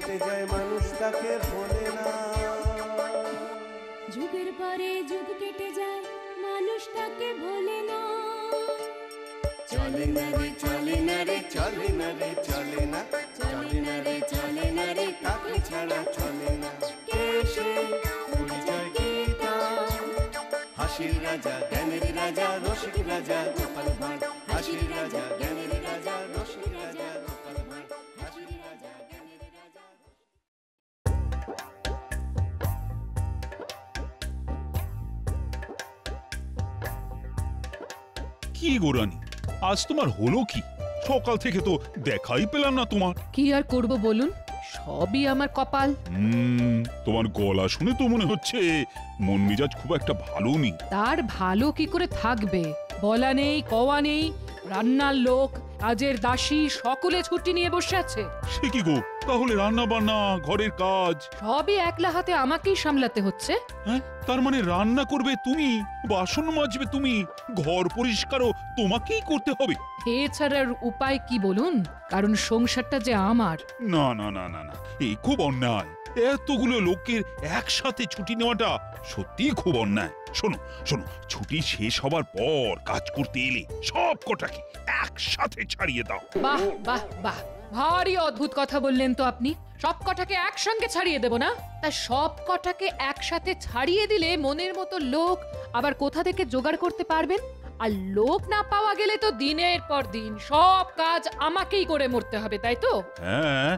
কেটে যায় মানুষ তাকে ভোলে না। যুগের পরে যুগ কেটে যায় মানুষ তাকে ভোলে না। চলে না রে চলে না রে চলে না রে চলে না, চলে না রে চলে না রে তাকে ছাড়া চলে না। কে সে পরিচয় কি তার? হাসির রাজা জ্ঞানের রাজা রসিক রাজা গোপাল ভাঁড়। হাসির রাজা জ্ঞানের রাজা রসিক রাজা গোপাল ভাঁড়। হাসির রাজা জ্ঞানের রাজা। কি গোরানি, আজ তোমার হলো কি? সকাল থেকে তো দেখাই পেলাম না তোমার। কি আর করব বলুন, সবই আমার কপাল। তোমার গলা শুনে তো মনে হচ্ছে মন মেজাজ খুব একটা ভালো নেই। তার ভালো কি করে থাকবে? বলা নেই কওয়া নেই, রান্নার লোক কাজের দাসী সকলে ছুটি নিয়ে বসে আছে। সে কি গো, তাহলে রান্না বান্না ঘরের কাজ সবই একলা হাতে আমাকেই সামলাতে হচ্ছে। হ্যাঁ, তার মানে রান্না করবে তুমি, বাসন মাজবে তুমি, ঘর পরিষ্কারও তোমাকেই করতে হবে। এছাড়ার উপায় কি বলুন, কারণ সংসারটা যে আমার। না না না না না, এই খুব অন্যায়। এতগুলো লোকের একসাথে ছুটি নেওয়াটা সত্যি খুব অন্যায়। শোনো শোনো, ছুটি শেষ হবার পর কাজ করতে এলে সব কটাকে একসাথে ছাড়িয়ে দাও। বাহ বাহ বাহ, ভারী অদ্ভুত কথা বললেন তো আপনি। সব কটাকে একসঙ্গে ছাড়িয়ে দেব না? তা সব কটাকে একসাথে ছাড়িয়ে দিলে মনের মতো লোক আবার কোথা থেকে জোগাড় করতে পারবেন? আর লোক না পাওয়া গেলে তো দিনের পর দিন সব কাজ আমাকেই করে মরতে হবে, তাই তো? হ্যাঁ,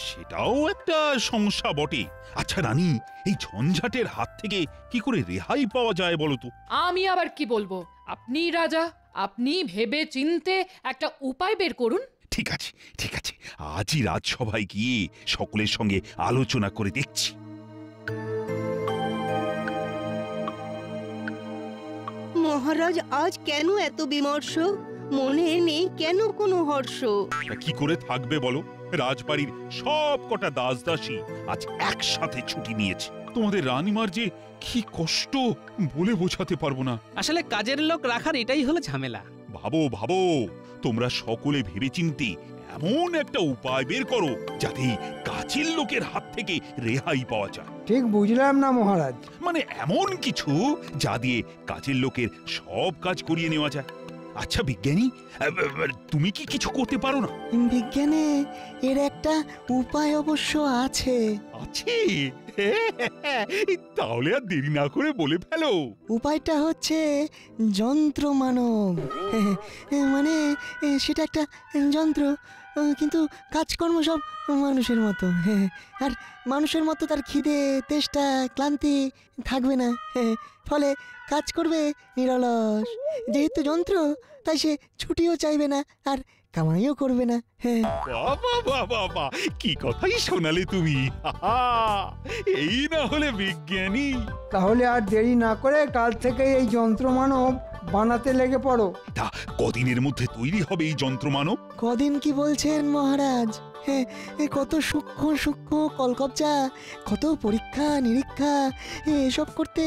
সেটাও একটা সমস্যা বটে। আচ্ছা রানী, এই ঝঞ্ঝাটের হাত থেকে কি করে রেহাই পাওয়া যায় বলো তো? আমি আবার কি বলবো? আপনি রাজা, আপনি ভেবে চিনতে একটা উপায় বের করুন। ঠিক আছে ঠিক আছে, আজই রাজসভায় গিয়ে সকলের সঙ্গে আলোচনা করে দেখছি। মহারাজ আজ কেন এত বিমর্ষ? মনে নেই কেন কোনো হর্ষ? কি করে থাকবে বলো? রাজবাড়ির সব কটা দাসদাসী আজ একসাথে ছুটি নিয়েছে। তোমাদের রানীমার যে কি কষ্ট বলে বোঝাতে পারবো না। আসলে কাজের লোক রাখার এটাই হলো ঝামেলা। ভাবো ভাবো, তোমরা সকলে ভেবেচিন্তে এমন একটা উপায় বের করো যাতে কাজের লোকের হাত থেকে রেহাই পাওয়া যায়। ঠিক বুঝলাম না মহারাজ। মানে এমন কিছু যা দিয়ে কাজের লোকের সব কাজ করিয়ে নেওয়া যায়। আচ্ছা বিজ্ঞানী, তুমি কি কিছু করতে পারো না? বিজ্ঞানে এর একটা উপায় অবশ্য আছে। আছে? তাহলে আর দেরি না করে বলে ফেলো। উপায়টা হচ্ছে যন্ত্র মানব। মানে সেটা একটা যন্ত্র, কিন্তু কাজকর্ম সব মানুষের মতো। আর মানুষের মতো তার খিদে তেষ্টা ক্লান্তি থাকবে না। ফলে কাজ করবে নিরলস। যেহেতু যন্ত্র, তাই সে ছুটিও চাইবে না আর কামাইও করবে না। বাবা বাবা বাবা, কি কথাই শোনালে তুমি! এই না হলে বিজ্ঞানী। তাহলে আর দেরি না করে কাল থেকে এই যন্ত্র মানব বানাতে লেগে পড়ো। তা কদিনের মধ্যে তৈরি হবে এই যন্ত্র মানব? কদিন কি বলছেন মহারাজ? কত সূক্ষ্ম সূক্ষ্ম কলকবজা, কত পরীক্ষা নিরীক্ষা, এসব করতে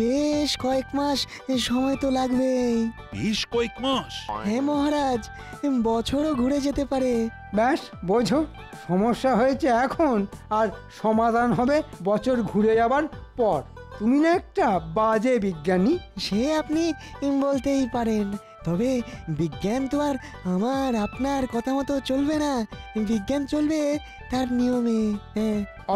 বেশ কয়েক মাস সময় তো লাগবেই। বেশ কয়েক মাস? হ্যাঁ মহারাজ, বছরও ঘুরে যেতে পারে। ব্যাস বোঝো, সমস্যা হয়েছে এখন, আর সমাধান হবে বছর ঘুরে যাবার পর। তুমি না একটা বাজে বিজ্ঞানী। সে আপনি বলতেই পারেন, তবে বিজ্ঞান তো আর আমার আপনার কথা মতো চলবে না। বিজ্ঞান চলবে তার নিয়মে।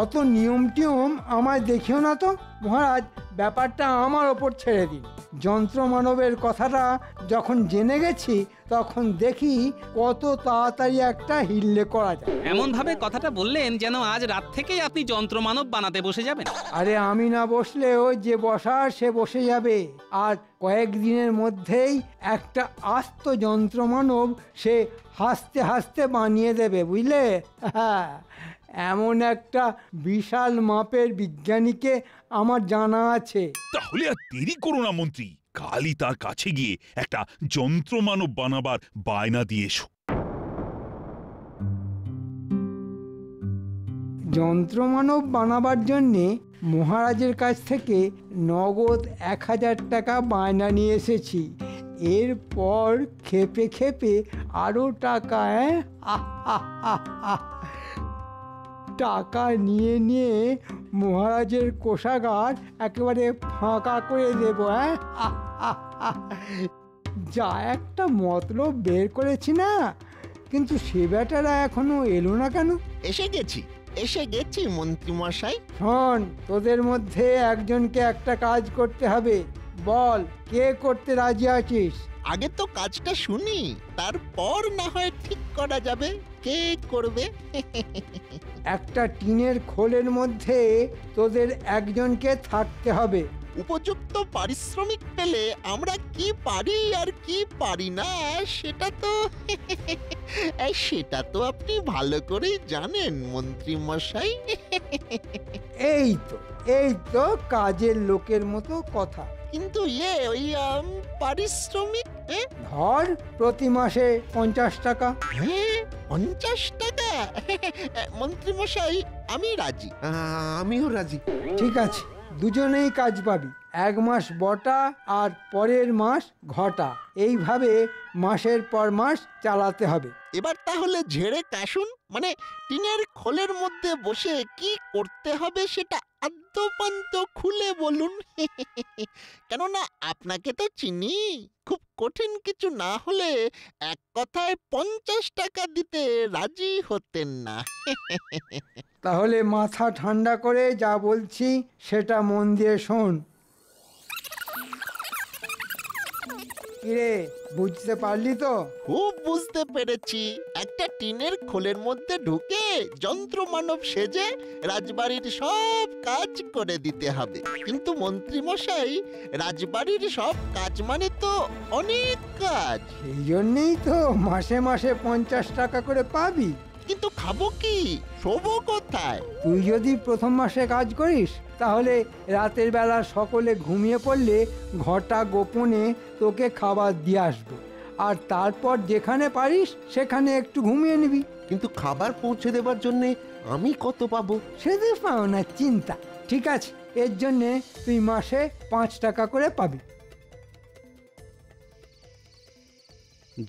অত নিয়ম টিয়ম আমায় দেখিও না তো মহারাজ, ব্যাপারটা আমার ওপর ছেড়ে দিন। যন্ত্র মানবের কথাটা যখন জেনে গেছি, তখন দেখি কত তাড়াতাড়ি একটা হিল্লে করা যায়। এমন ভাবে কথাটা বললেন যেন আজ রাত থেকেই আপনি যন্ত্র মানব বানাতে বসে যাবেন। আরে আমি না বসলেও যে বসার সে বসে যাবে, আর কয়েকদিনের মধ্যেই একটা আস্ত যন্ত্র মানব সে হাসতে হাসতে বানিয়ে দেবে, বুঝলে? হ্যাঁ, এমন একটা বিশাল মাপের বিজ্ঞানীকে আমার জানা আছে। তাহলে আর দেরি করো না মন্ত্রী, কালই তার কাছে গিয়ে একটা যন্ত্র মানব বানাবার বায়না দিয়ে এসো। যন্ত্র মানব বানাবার জন্যে মহারাজের কাছ থেকে নগদ 1000 টাকা বায়না নিয়ে এসেছি। এরপর খেপে খেপে আরো টাকা। টাকা নিয়ে নিয়ে মহারাজের কোষাগার একেবারে ফাঁকা করে দেব। হ্যাঁ, যা একটা মতলব বের করেছি না, কিন্তু সে বেটারা এখনো এলো না কেন? এসে গেছি মন্ত্রীমশাই। শোন, তোদের মধ্যে একজনকে একটা কাজ করতে হবে। বল, কে করতে রাজি আছিস? আগে তো কাজটা শুনি, তারপর না হয় ঠিক করা যাবে কে করবে। একটা টিনের খোলের মধ্যে তোদের একজনকে থাকতে হবে। উপযুক্ত পারিশ্রমিক পেলে আমরা কি পারি আর কি পারি না সেটা তো আপনি ভালো করেই জানেন মন্ত্রীমশাই। এই তো কাজের লোকের মতো কথা। কিন্তু ওই পারিশ্রমিক ধর, প্রতি মাসে 50 টাকা। 50 টাকা? মন্ত্রীমশাই আমি রাজি। আমিও রাজি। ঠিক আছে, দুজনেই কাজ পাবি। 1 মাস বটা আর পরের মাস ঘটা, এইভাবে মাসের পর মাস চালাতে হবে। এবার তাহলে ঝেড়ে কাশুন, মানে টিনের খোলের মধ্যে বসে কি করতে হবে সেটা আদ্যপান্ত খুলে বলুন। কেননা আপনাকে তো চিনি, খুব কঠিন কিছু না হলে এক কথায় 50 টাকা দিতে রাজি হতেন না। তাহলে মাথা ঠান্ডা করে যা বলছি সেটা মন দিয়ে শোন। কিরে, বুঝতে পারলি তো? খুব বুঝতে পেরেছি। একটা টিনের খোলের মধ্যে ঢুকে যন্ত্রমানব সেজে রাজবাড়ির সব কাজ করে দিতে হবে। কিন্তু মন্ত্রীমশাই, রাজবাড়ির সব কাজ মানে তো অনেক কাজ। এই জন্যেই তো মাসে মাসে 50 টাকা করে পাবি। কিন্তু খাবো কি, শোবো কোথায়? তুই যদি প্রথম মাসে কাজ করিস, তাহলে রাতের বেলা সকলে ঘুমিয়ে পড়লে ঘটা গোপনে তোকে খাবার দিয়ে আসবে, আর তারপর যেখানে পারিস সেখানে একটু ঘুমিয়ে নিবি। কিন্তু খাবার পৌঁছে দেবার জন্যে আমি কত পাবো? সেটা পাও না চিন্তা। ঠিক আছে, এর জন্যে তুই মাসে 5 টাকা করে পাবি।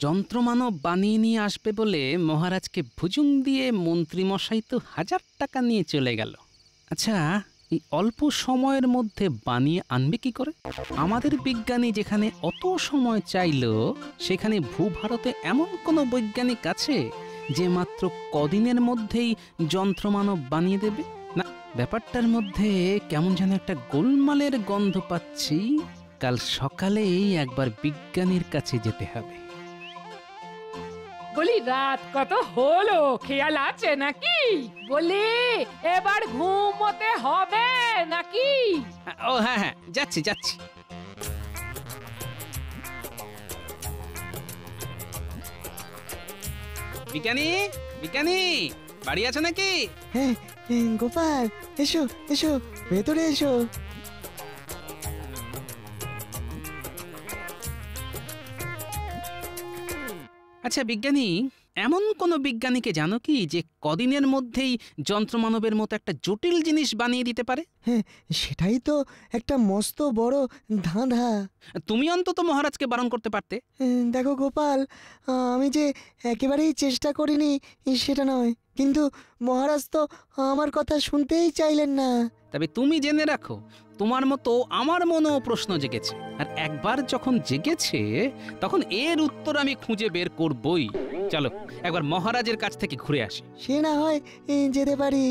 যন্ত্রমানব বানিয়ে নিয়ে আসবে বলে মহারাজকে ভুজুং দিয়ে মন্ত্রীমশাই তো 1000 টাকা নিয়ে চলে গেল। আচ্ছা, এই অল্প সময়ের মধ্যে বানিয়ে আনবে কি করে? আমাদের বিজ্ঞানী যেখানে অত সময় চাইলো, সেখানে ভূভারতে এমন কোনো বৈজ্ঞানিক আছে যে মাত্র কদিনের মধ্যেই যন্ত্রমানব বানিয়ে দেবে? না, ব্যাপারটার মধ্যে কেমন যেন একটা গোলমালের গন্ধ পাচ্ছি। কাল সকালেই একবার বিজ্ঞানীর কাছে যেতে হবে। বলি, রাত কত হলো খেয়াল আছে নাকি? বলি, এবার ঘুমোতে হবে নাকি? ও হ্যাঁ হ্যাঁ, যাচ্ছি যাচ্ছি। বিজ্ঞানী, বিজ্ঞানী বাড়ি আছে নাকি? হ্যাঁ, গোপাল, এসো এসো, ভেতরে এসো। আচ্ছা বিজ্ঞানী, এমন কোনো বিজ্ঞানীকে জানো কি যে কদিনের মধ্যেই যন্ত্রমানবের মতো একটা জটিল জিনিস বানিয়ে দিতে পারে? হ্যাঁ, সেটাই তো একটা মস্ত বড় ধাঁধা। তুমি অন্তত মহারাজকে বারণ করতে পারতে। দেখো গোপাল, আমি যে একেবারেই চেষ্টা করিনি সেটা নয়, কিন্তু মহারাজ তো আমার কথা শুনতেই চাইলেন না। তবে তুমি জেনে রাখো, তোমার মতো আমার মনেও প্রশ্ন জেগেছে, আর একবার যখন জেগেছে তখন এর উত্তর আমি খুঁজে বের করবই। চলো একবার মহারাজের কাছ থেকে ঘুরে আসি। সে না হয় যেতে পারি,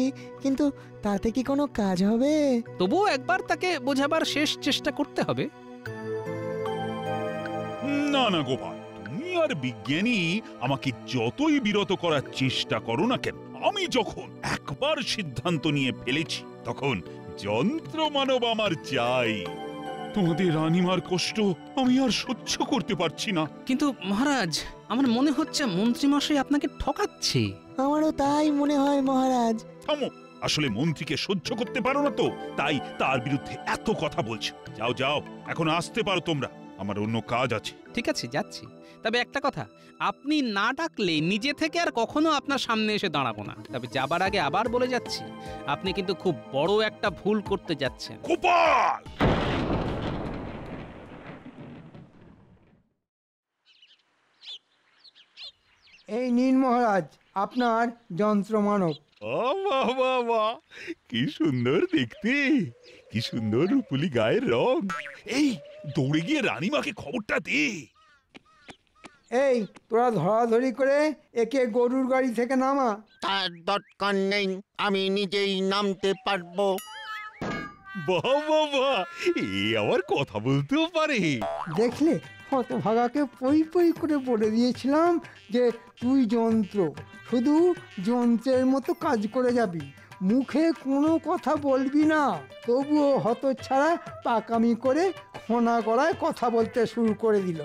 কিন্তু তাতে কি কোনো কাজ হবে? তবুও একবার তাকে বোঝাবার শেষ চেষ্টা করতে হবে। না না গোপাল, তুমি আর বিজ্ঞানী আমাকে যতই বিরত করার চেষ্টা করো না কেন, আমি যখন একবার সিদ্ধান্ত নিয়ে ফেলেছি, তখন যন্ত্রমানব আমার চাই। তোমাদের রানীমার কষ্ট আমি আর সহ্য করতে পারছি না। কিন্তু মহারাজ, আমার মনে হচ্ছে মন্ত্রীমশাই আপনাকে ঠকাচ্ছে। আমারও তাই মনে হয় মহারাজ। থামো, আসলে মন্ত্রীকে সহ্য করতে পারো না তো, তাই তার বিরুদ্ধে এত কথা বলছো। যাও যাও, এখন আসতে পারো তোমরা, আমার অন্য কাজ আছে। ঠিক আছে, যাচ্ছি। তবে একটা কথা, আপনি না ডাকলে নিজে থেকে আর কখনো আপনার সামনে এসে দাঁড়াবো না। তবে যাবার আগে আবার বলে যাচ্ছি, আপনি কিন্তু খুব বড় একটা ভুল করতে যাচ্ছেন। গোপাল! এই নিন মহারাজ, আপনার যন্ত্রমানব। বাহ বাহ বাহ, কি সুন্দর দেখতে, কি সুন্দর রূপুলি গায়ের রং। এই দৌড়ে গিয়ে রানীমাকে খবরটা দে। এই তোরা ধরাধরি করে একে গরুর গাড়ি থেকে নামা। তার দরকার নেই, আমি নিজেই নামতে পারবো। বাহ বাহ বাহ, এ আবার কথা বলতেও পারে। দেখলে, হতভাগাকে পই পই করে বলে দিয়েছিলাম যে তুই যন্ত্র, শুধু যন্ত্রের মতো কাজ করে যাবি, মুখে কোনো কথা বলবি না। তবুও হতচ্ছাড়া পাকামি করে খোনা গলায় কথা বলতে শুরু করে দিল।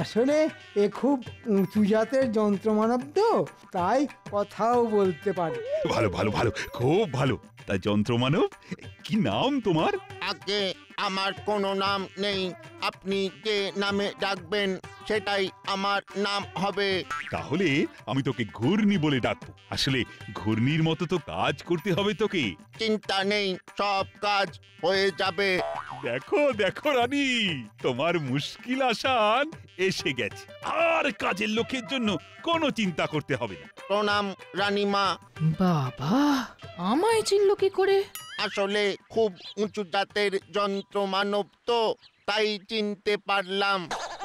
আসলে এ খুব উঁচু জাতের যন্ত্রমানব তো, তাই কথাও বলতে পারে। ভালো ভালো ভালো, খুব ভালো। তা যন্ত্রমানব, কি নাম তোমার? আগে আমার কোনো নাম নেই, আপনি যে নামে ডাকবেন সেটাই আমার নাম হবে। তাহলে আমি তোকে ঘূর্ণি বলে ডাকবো। আসলে ঘূর্ণির মতো তো কাজ করতে হবে তোকে। চিন্তা নেই, সব কাজ হয়ে যাবে। দেখো দেখো রানী, তোমার মুশকিল আসান এসে গেছে। আর কাজের লোকের জন্য কোনো চিন্তা করতে হবে না। প্রণাম রানীমা। বাবা, আমায় চিনল কি করে? আসলে খুব উঁচু জাতের যন্ত্র মানব তো, তাই চিনতে পারলাম।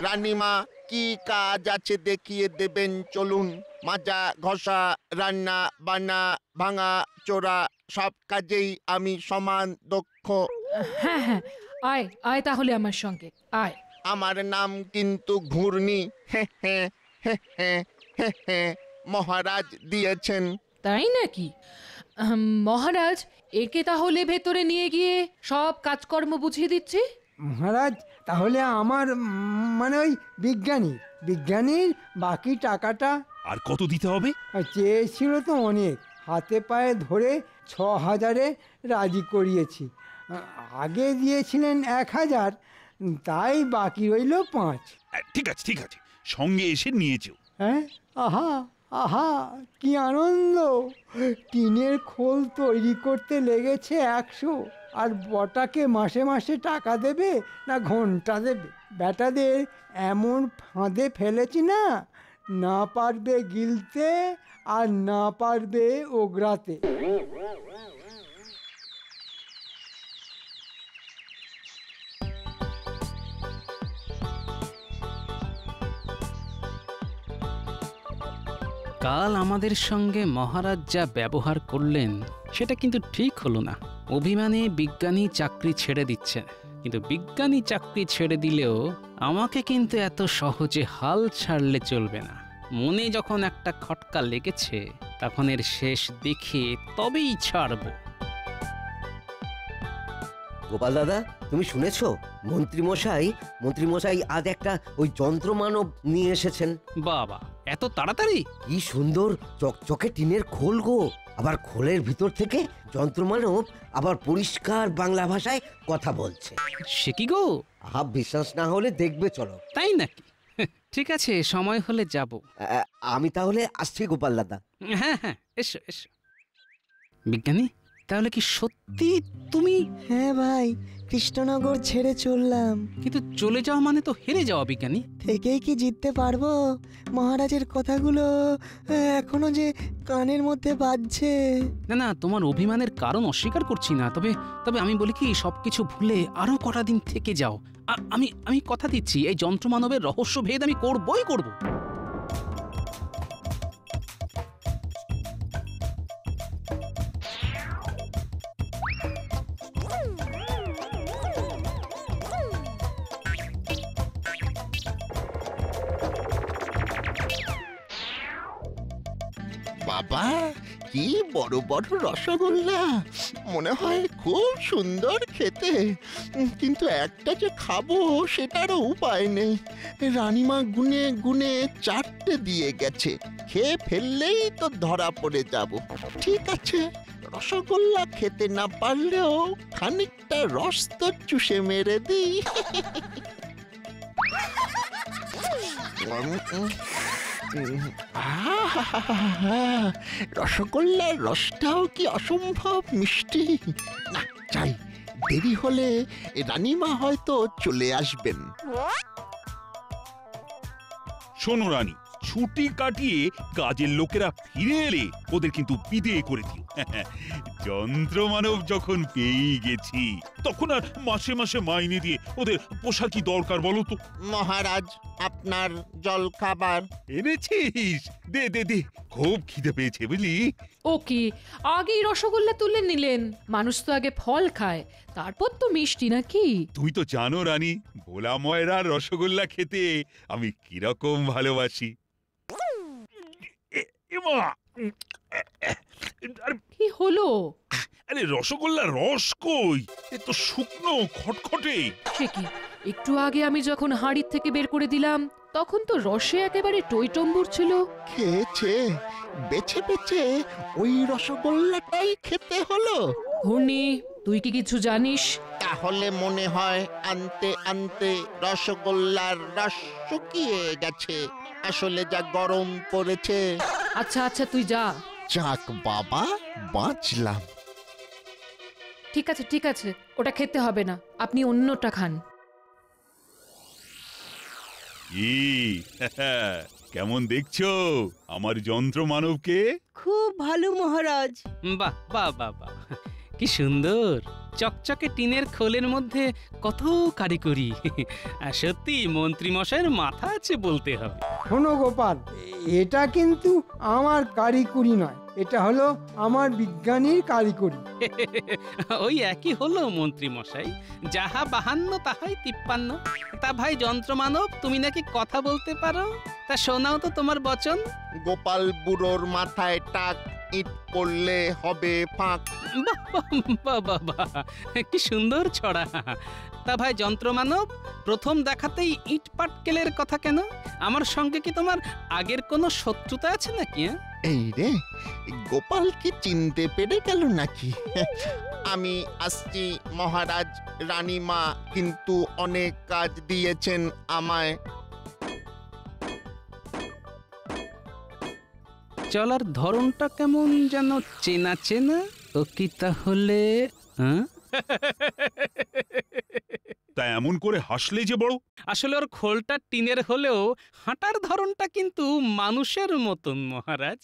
রানীমা, কি কাজ আছে দেখিয়ে দেবেন চলুন। মাজা ঘষা, রান্না বান্না, ভাঙা চোরা, সব কাজেই আমি সমান দক্ষ। হ্যাঁ হ্যাঁ, আয় আয় তাহলে আমার সঙ্গে আয়। আমার নাম কিন্তু ঘূর্ণি। মহারাজ দিয়েছেন। তাই নাকি? মহারাজ, একে তাহলে ভেতরে নিয়ে গিয়ে সব কাজকর্ম বুঝিয়ে দিচ্ছি। মহারাজ, তাহলে আমার মানে ওই বিজ্ঞানীর বাকি টাকাটা? আর কত দিতে হবে? চেয়েছিল তো অনেক, হাতে পায়ে ধরে 6,000-এ রাজি করিয়েছি। আগে দিয়েছিলেন 1,000, তাই বাকি রইল 5। ঠিক আছে ঠিক আছে, সঙ্গে এসে নিয়েছো। হ্যাঁ, আহা আহা, কি আনন্দ! টিনের খোল তৈরি করতে লেগেছে 100, আর বটাকে মাসে মাসে টাকা দেবে না ঘন্টা দেবে? বেটাদের এমন ফাঁদে ফেলেছি না, না পারবে গিলতে আর না পারবে ওগরাতে। কাল আমাদের সঙ্গে মহারাজ যা ব্যবহার করলেন সেটা কিন্তু ঠিক হলো না। অভিমানে বিজ্ঞানী চাকরি ছেড়ে দিচ্ছে, কিন্তু বিজ্ঞানী চাকরি ছেড়ে দিলেও আমাকে কিন্তু এত সহজে হাল ছাড়লে চলবে না। মনে যখন একটা খটকা লেগেছে, তখন এর শেষ দেখে তবেই ছাড়বো। গোপাল দাদা, তুমি শুনেছো? মন্ত্রীমশাই আজ একটা ওই যন্ত্রমানব নিয়ে এসেছেন। বাবা, এত তাড়াতাড়ি? কি সুন্দর চকচকে টিনের খোল গো! আবার খোলের ভিতর থেকে যন্ত্রমানব আবার পরিষ্কার বাংলা ভাষায় কথা বলছে। সে কি গো? বিশ্বাস না হলে দেখবে, চলো। তাই নাকি? ঠিক আছে, সময় হলে যাব। আমি তাহলে আসছি গোপাল দাদা। হ্যাঁ হ্যাঁ, এসো এসো। বিজ্ঞানী, তাহলে কি সত্যি তুমি? হ্যাঁ ভাই, কৃষ্ণনগর ছেড়ে চললাম। কিন্তু চলে যাওয়া মানে তো হেরে যাওয়া বিজ্ঞানী। থেকেই কি জিততে পারবো? মহারাজের কথাগুলো এখনো যে কানের মধ্যে বাজছে। না না, তোমার অভিমানের কারণ অস্বীকার করছি না, তবে আমি বলি কি, সবকিছু ভুলে আরো কটা দিন থেকে যাও। আমি কথা দিচ্ছি, এই যন্ত্রমানবের রহস্য ভেদ আমি করবই করব। বাবা, কি বড় বড় রসগোল্লা! মনে হয় খুব সুন্দর খেতে, কিন্তু একটা যে খাবো সেটারও উপায় নেই। রানীমা গুনে গুনে 4টে দিয়ে গেছে, খেয়ে ফেললেই তো ধরা পড়ে যাব। ঠিক আছে, রসগোল্লা খেতে না পারলেও খানিকটা রস তো চুষে মেরে দিই। রসগোল্লার রসটাও কি অসম্ভব মিষ্টি! না, চাই, দেরি হলে রানীমা হয়তো চলে আসবেন। শোনো রানী, ছুটি কাটিয়ে কাজের লোকেরা ফিরে এলে ওদের কিন্তু বিদেয় করে দিও। যন্ত্রমানব যখন পেয়ে গেছি তখন আর মাসে মাসে মাইনে দিয়ে ওদের পোষা কি দরকার বলো তো? মহারাজ, আপনার জল খাবার। এনেছিস? দে দে দে, খুব খিদে পেয়েছে বুঝলি। ও কি, আগেই রসগোল্লা তুলে নিলেন? মানুষ তো আগে ফল খায়, তারপর তো মিষ্টি, নাকি? তুই তো জানো রানী, ভোলা ময়রার রসগোল্লা খেতে আমি কিরকম ভালোবাসি। এমা! কি হলো? আরে রসগোল্লার রস কই? এ তো শুকনো খটখটে। সে কি, একটু আগে আমি যখন হাঁড়ির থেকে বের করে দিলাম তখন তো রসে একেবারে টইটম্বুর ছিল। খেয়েছে, বেছে বেছে ওই রসগোল্লাটাই খেতে হলো। ঘূর্ণি, তুই কি কিছু জানিস? তাহলে মনে হয় আনতে আনতে রসগোল্লার রস শুকিয়ে গেছে। আসলে যা গরম পড়েছে। আচ্ছা আচ্ছা, তুই যা। যাক বাবা, বাঁচলাম। ঠিক আছে ঠিক আছে, ওটা খেতে হবে না, আপনি অন্যটা খান। কি কেমন দেখছো আমার যন্ত্র মানবকে? খুব ভালো মহারাজ। বাহ বাহ বাহ বাহ, কি সুন্দর চকচকে টিনের খোলের মধ্যে কত কারিগরি। আর সত্যি মন্ত্রী মশাইয়ের মাথা আছে বলতে হবে। শোনো গোপাল, এটা কিন্তু আমার কারিকুরি নয়, এটা হলো আমার বিজ্ঞানীর কারিকুরি। ওই একই হলো মন্ত্রী মশাই, যাহা 52 তাহাই 53। তা ভাই যন্ত্রমানব, তুমি নাকি কথা বলতে পারো? তা শোনাও তো তোমার বচন। গোপাল বুড়োর মাথায় টাক, ইট পড়লে হবে ফাঁক। বাহ বাহ বাহ বাহ বাহ, কি সুন্দর ছড়া। তা ভাই যন্ত্রমানব, প্রথম দেখাতেই ইট পাটকেলের কথা কেন? আমার সঙ্গে কি তোমার আগের কোনো শত্রুতা আছে নাকি? এই রে, গোপাল কি চিনতে পেরে গেল নাকি? আমি আসছি মহারাজ। রানীমা কিন্তু অনেক কাজ দিয়েছেন আমায়। চলার ধরনটা কেমন যেন চেনা চেনা। ও কি তাহলে? তা এমন করে হাসলে যে বড়? আসলে ওর খোলটা টিনের হলেও হাঁটার ধরনটা কিন্তু মানুষের মতন মহারাজ।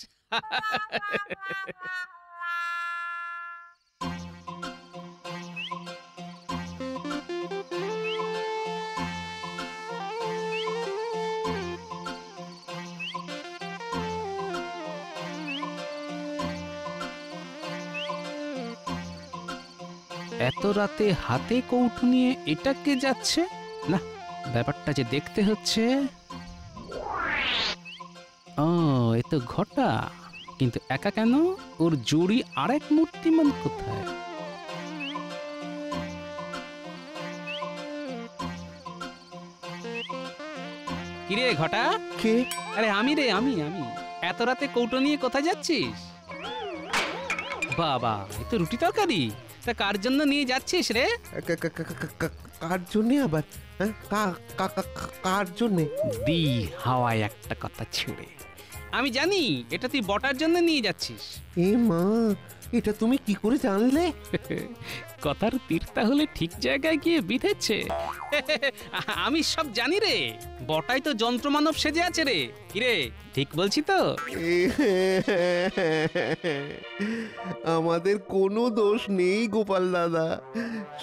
এত রাতে হাতে কৌটো নিয়ে এটা কে যাচ্ছে? না, ব্যাপারটা যে দেখতে হচ্ছে। ও, এ তো ঘটা। কিন্তু একা কেন? ওর জুড়ি আরেক মূর্তিমান কোথায়? কিরে ঘটা? কে? আরে আমি রে, আমি আমি। এত রাতে কৌটো নিয়ে কোথায় যাচ্ছিস? বাবা, এ তো রুটি তরকারি। তা কার জন্য নিয়ে যাচ্ছিস রে? কার জন্যে আবার? কার জন্যে? দি হাওয়ায় একটা কথা ছুড়ে। আমি জানি এটা তুই বটার জন্য নিয়ে যাচ্ছিস। এ মা, এটা তুমি কি করে জানলে? কথার তীর তাহলে ঠিক জায়গায় গিয়ে বিঁধেছে। আমি সব জানি রে, বটাই তো যন্ত্রমানব সেজে আছে রে। কিরে, ঠিক বলছি তো? আমাদের কোনো দোষ নেই গোপাল দাদা,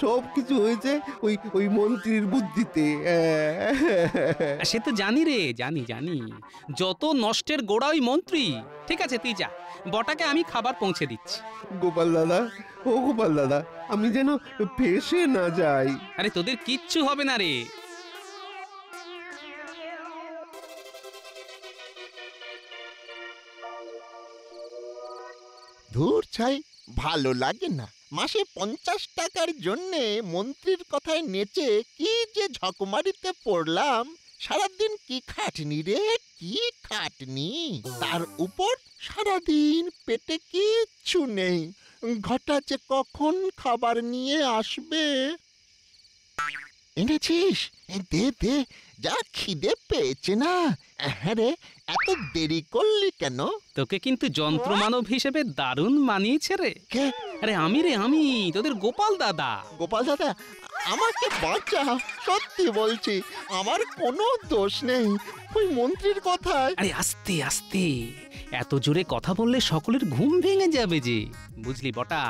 সব কিছু হয়েছে ওই ওই মন্ত্রীর বুদ্ধিতে। সে তো জানি রে, জানি জানি। যত নষ্টের গোড়া ওই মন্ত্রী। ঠিক আছে, তুই যা, বটাকে আমি খাবার পৌঁছে দিচ্ছি। গোপাল দাদা, ও গোপাল দাদা, আমি যেন ফেঁসে না যাই। আরে তোদের কিচ্ছু হবে না রে। ধুর ছাই, ভালো লাগে না। মাসে 50 টাকার জন্যে মন্ত্রীর কথায় নেচে কি যে ঝকমারিতে পড়লাম। সারাদিন কি খাটনি রে, কি খাটনি। তার উপর সারাদিন পেটে কিচ্ছু নেই। ঘটা যে কখন খাবার নিয়ে আসবে। এনেছিস? দে দে, যা খিদে পেয়েছে না। হ্যাঁ রে, এত দেরি করলি কেন? তোকে কিন্তু যন্ত্রমানব হিসেবে দারুণ মানিয়েছে রে। কে? আরে আমি তোদের গোপাল দাদা। গোপাল দাদা, আমাকে বাঁচা, সত্যি বলছি, আমার কোনো দোষ নেই ওই মন্ত্রীর কথায়। আরে আস্তে আস্তে, এত জোরে কথা বললে সকলের ঘুম ভেঙে যাবে যে। বুঝলি বটা,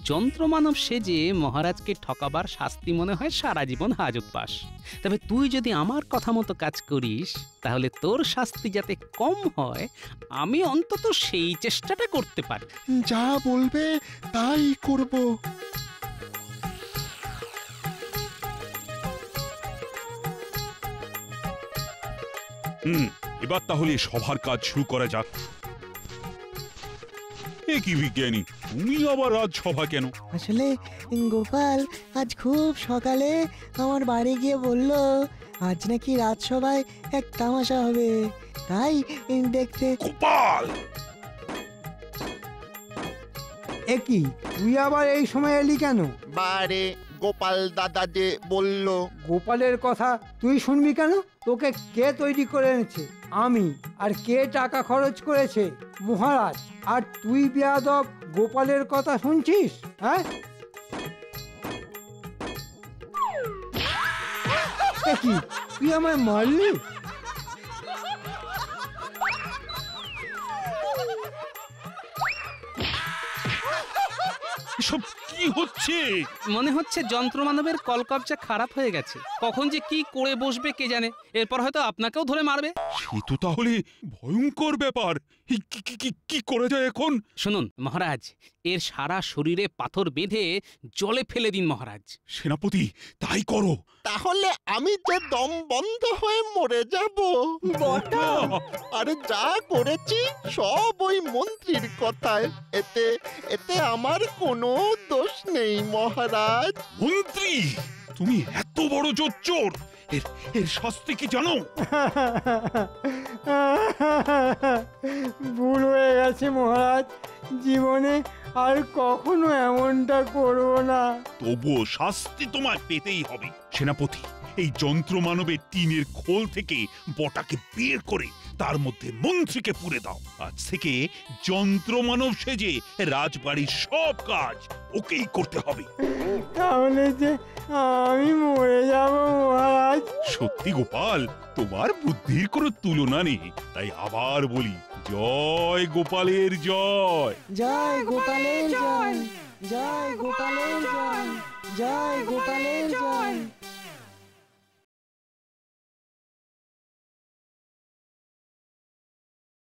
যন্ত্রমানব সেজে মহারাজকে ঠকাবার শাস্তি মনে হয় সারা জীবন হাজতবাস। তবে তুই যদি আমার কথা মতো কাজ করিস, তাহলে তোর শাস্তি যাতে কম হয়, আমি অন্তত সেই চেষ্টাটা করতে পারি। যা বলবে তাই করব। এবার তাহলে সবার কাজ শুরু করা যাক। এ কি বিজ্ঞানী, তুমি আবার রাজসভা কেন? আসলে গোপাল আজ খুব সকালে আমার বাড়ি গিয়ে বলল আজ নাকি রাজসভায় এক তামাশা হবে, তাই দেখতে। গোপাল! এ কি, তুই আবার এই সময় এলি কেন? বারে, গোপাল দাদা যে বলল। গোপালের কথা তুই শুনবি কেন? তোকে কে তৈরি করে এনেছে? আমি। আর কে টাকা খরচ করেছে? মহারাজ। আর তুই বেয়াদব গোপালের কথা শুনছিস? হ্যাঁ, এ কি, তুই আমায় মারলি? এসব কি হচ্ছে? মনে হচ্ছে যন্ত্রমানবের কলকবজা খারাপ হয়ে গেছে। কখন যে কি করে বসবে কে জানে। এরপর হয়তো আপনাকেও ধরে মারবে। সে তো তাহলে ভয়ঙ্কর ব্যাপার। এই কি করা যায় এখন? শুনুন মহারাজ, এর সারা শরীরে পাথর বেঁধে জলে ফেলে দিন মহারাজ। সেনাপতি, তাই করো। তাহলে আমি যে দম বন্ধ হয়ে মরে যাব। বটা, আরে যা করেছি সব ওই মন্ত্রীর কথায়। এতে এতে আমার কোনো দোষ নেই মহারাজ। মন্ত্রী, তুমি এত বড় জোচ্চোর, এর শাস্তি কি জানো? ভুল হয়ে গেছে মহারাজ, জীবনে আর কখনো এমনটা করব না। তবুও শাস্তি তোমায় পেতেই হবে। সেনাপতি, এই যন্ত্রমানবের টিনের খোল থেকে বটাকে বের করে তার মধ্যে মন্ত্রীকে পুরে দাও। আজ থেকে যন্ত্রমানব সেজে রাজবাড়ির সব কাজ ওকেই করতে হবে। তাহলে যে আমি মরে যাব মহারাজ। সত্যি গোপাল, তোমার বুদ্ধির কোনো তুলনা নেই। তাই আবার বলি, জয় গোপালের জয়। জয় গোপালের জয়, জয় গোপালের জয়, জয় গোপালের জয়।